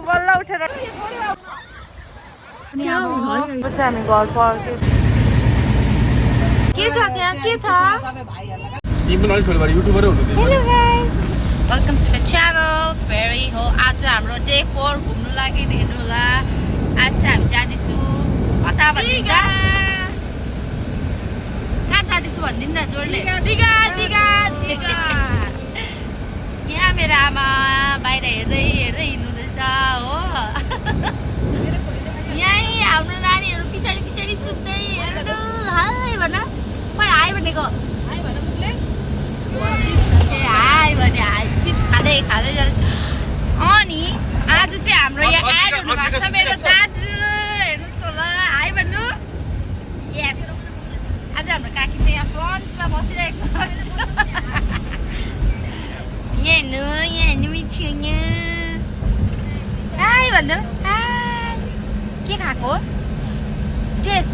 बल्ल उठेर हामी घर फर्क्यौँ। के छ त्यहाँ के छ? Hello guys, welcome to the channel फेरि हो। आज हाम्रो डे 4 घुम्नु लागि हेर्नु होला। आज चाहिँ हामी जाँदैछु कता भन्दिनँ, कहाँ जाँदैछु भन्दिनँ जोडले। यहाँ मेरो आमा बाहिर हेर्दै हेर्दै हिँड्नुहुँदैछ हो। यहीँ हाम्रो नानीहरू पछाडि पछाडि सुत्दै हेर्नु हाई भन। खोइ हाई भनेको हाई भने हाई चिप्स खाँदै खाँदै जान्छ। अनि आज चाहिँ हाम्रो यहाँ एड हुनु भएको छ मेरो दाजु, हेर्नुहोस् होला हाई भन्नु। यस, आज हाम्रो काकी चाहिँ यहाँ फ्रन्टमा बसिरहेको छ। यहाँ हेर्नु मिठो हाई भन्नु। हाई के खाएको? चेस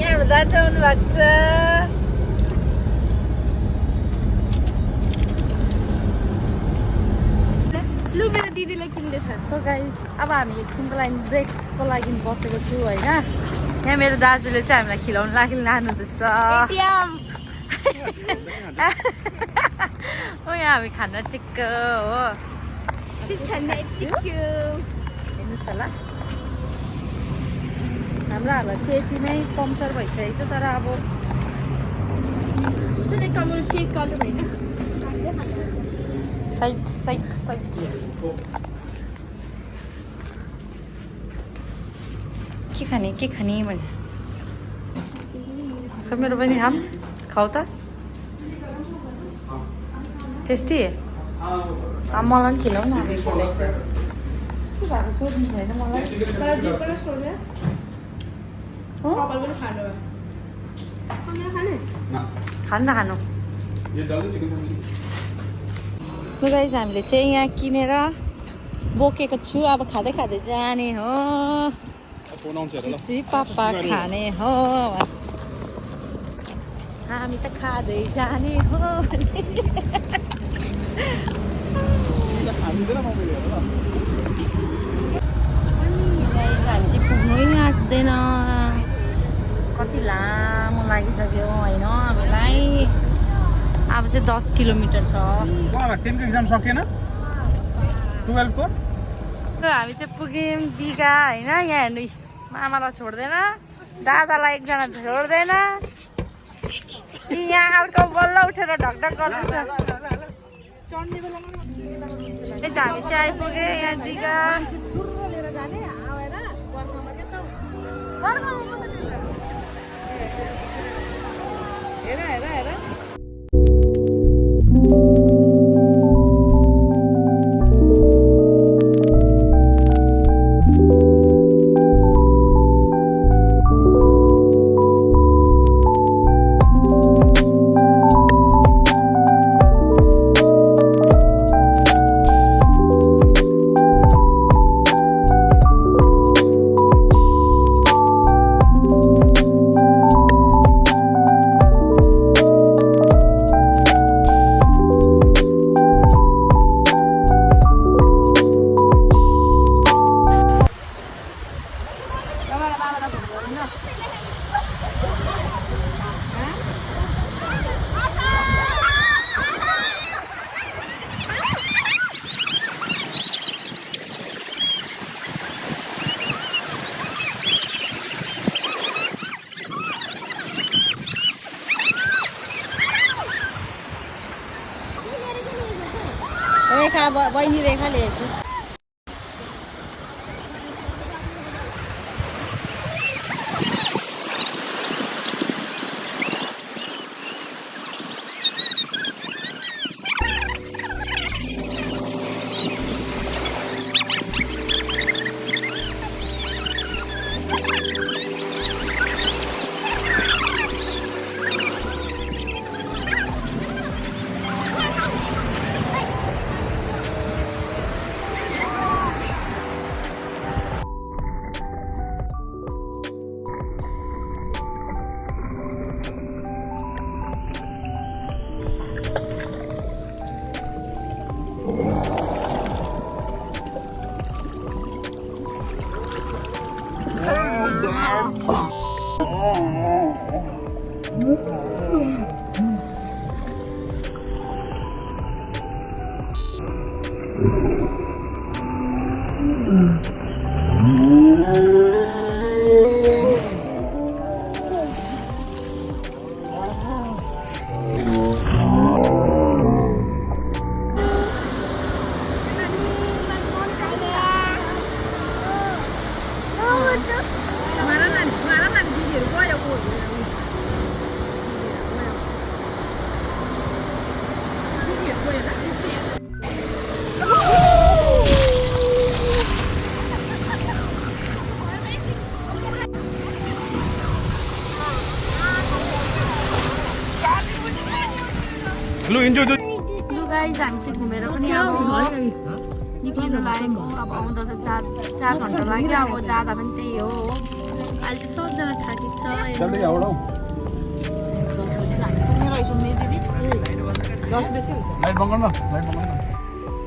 यहाँ दाजु आउनु भएको छ। लु मेरो दिदीले किन्दैछ। सो गाइस, अब हामी एकछिनको लागि ब्रेकको लागि बसेको छु होइन। यहाँ मेरो दाजुले चाहिँ हामीलाई खिलाउनु लागि लानुहुँदैछ। ओ यहाँ हामी खाना टिक्क हो। हेर्नुहोस् होला हाम्रो हालत चाहिँ यति नै पङ्क्चर भइसकेको छ। तर अब साइड साइड साइड के खाने भने खै मेरो पनि खाऊ त त्यस्तै। अब मलाई पनि खिलाउ न। के भएको सोध्नु छैन मलाई। खानु गाइस, हामीले चाहिँ यहाँ किनेर बोकेको छु। अब खाँदै खाँदै जाने हो। चिची पापा खाने हो, हामी त खाँदै जाने हो। हामी चाहिँ पुग्नै आँट्दैन, कति लामो लागिसक्यो होइन हामीलाई। अब चाहिँ 10 किलोमिटर छ। 10 को एक्जाम सकेन, 12 को हामी चाहिँ पुग्यौँ दिघा होइन। यहाँ हेर्नु, मामालाई छोड्दैन, दादालाई एकजना छोड्दैन। यहाँ अर्को बल्ल उठेर ढकढक गर्दैछ। हामी चाहिँ आइपुग्यो यहाँ दिघा। रेखा बहिनी रेखाले लु इन्जोय लु गाइस हामी चाहिँ घुमेर पनि अब निक्लिनु लागेको अब आउँदा त 4 घन्टा लाग्यो अब जाँदा पनि त्यही हो अहिले चाहिँ सबजना थाकेको छ जल्दी आउडौ लाइट बन्द गर्न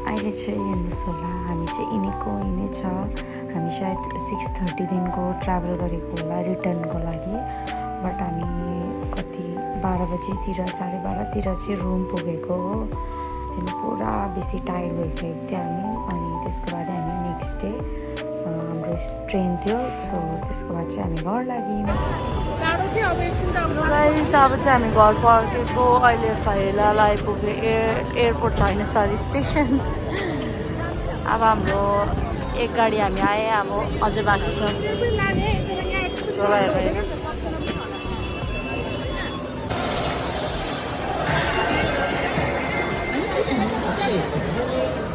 अहिले चाहिँ हेर्नुहोस् होला हामी चाहिँ यिनीको यिनै छ हामी सायद 6:30 दिनको ट्राभल गरेको होला रिटर्नको लागि बट हामी कति 12 बजीतिर 12:30तिर चाहिँ रुम पुगेको हो अनि पुरा बेसी टायर्ड भइसकेको थियो हामी अनि त्यसको बाद हामी नेक्स्ट डे हाम्रो ट्रेन थियो सो त्यसको बाद चाहिँ हामी घर लाग्यौँ गाइस अब चाहिँ हामी घर फर्केको अहिले फाइलाल आइपुग्यो एयरपोर्ट होइन सरी स्टेसन अब हाम्रो एक गाडी हामी आए अब अझै बाँकी छ चला हेर्नुहोस्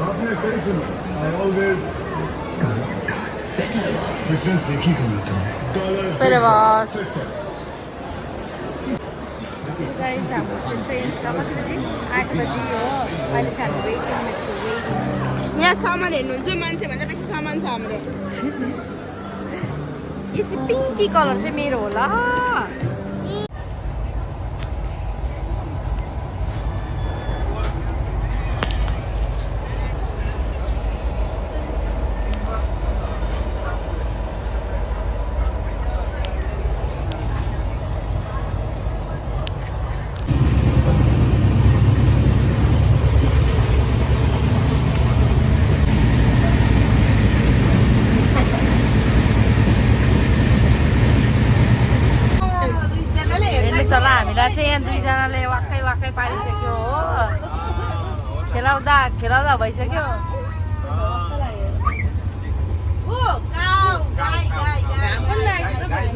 आपने सही सुना आई ऑलवेज फिटनेस देखी कमाता हूँ Pero vos guys, हाम्रो चाहिँ ट्रेन छ कति बजी 8 बजी हो अहिले चाहिँ हामी वेटिङ यहाँ सामान हेर्नुहुन्छ मान्छे भन्दा बेसी सामान छ हाम्रो यो चाहिँ पिङ्की कलर चाहिँ मेरो होला चला हामीलाई चाहिँ यहाँ दुईजनाले वाक्कै वाक्कै पारिसक्यो हो खेलाउँदा भइसक्यो ओ गाउ गाई गाई गाई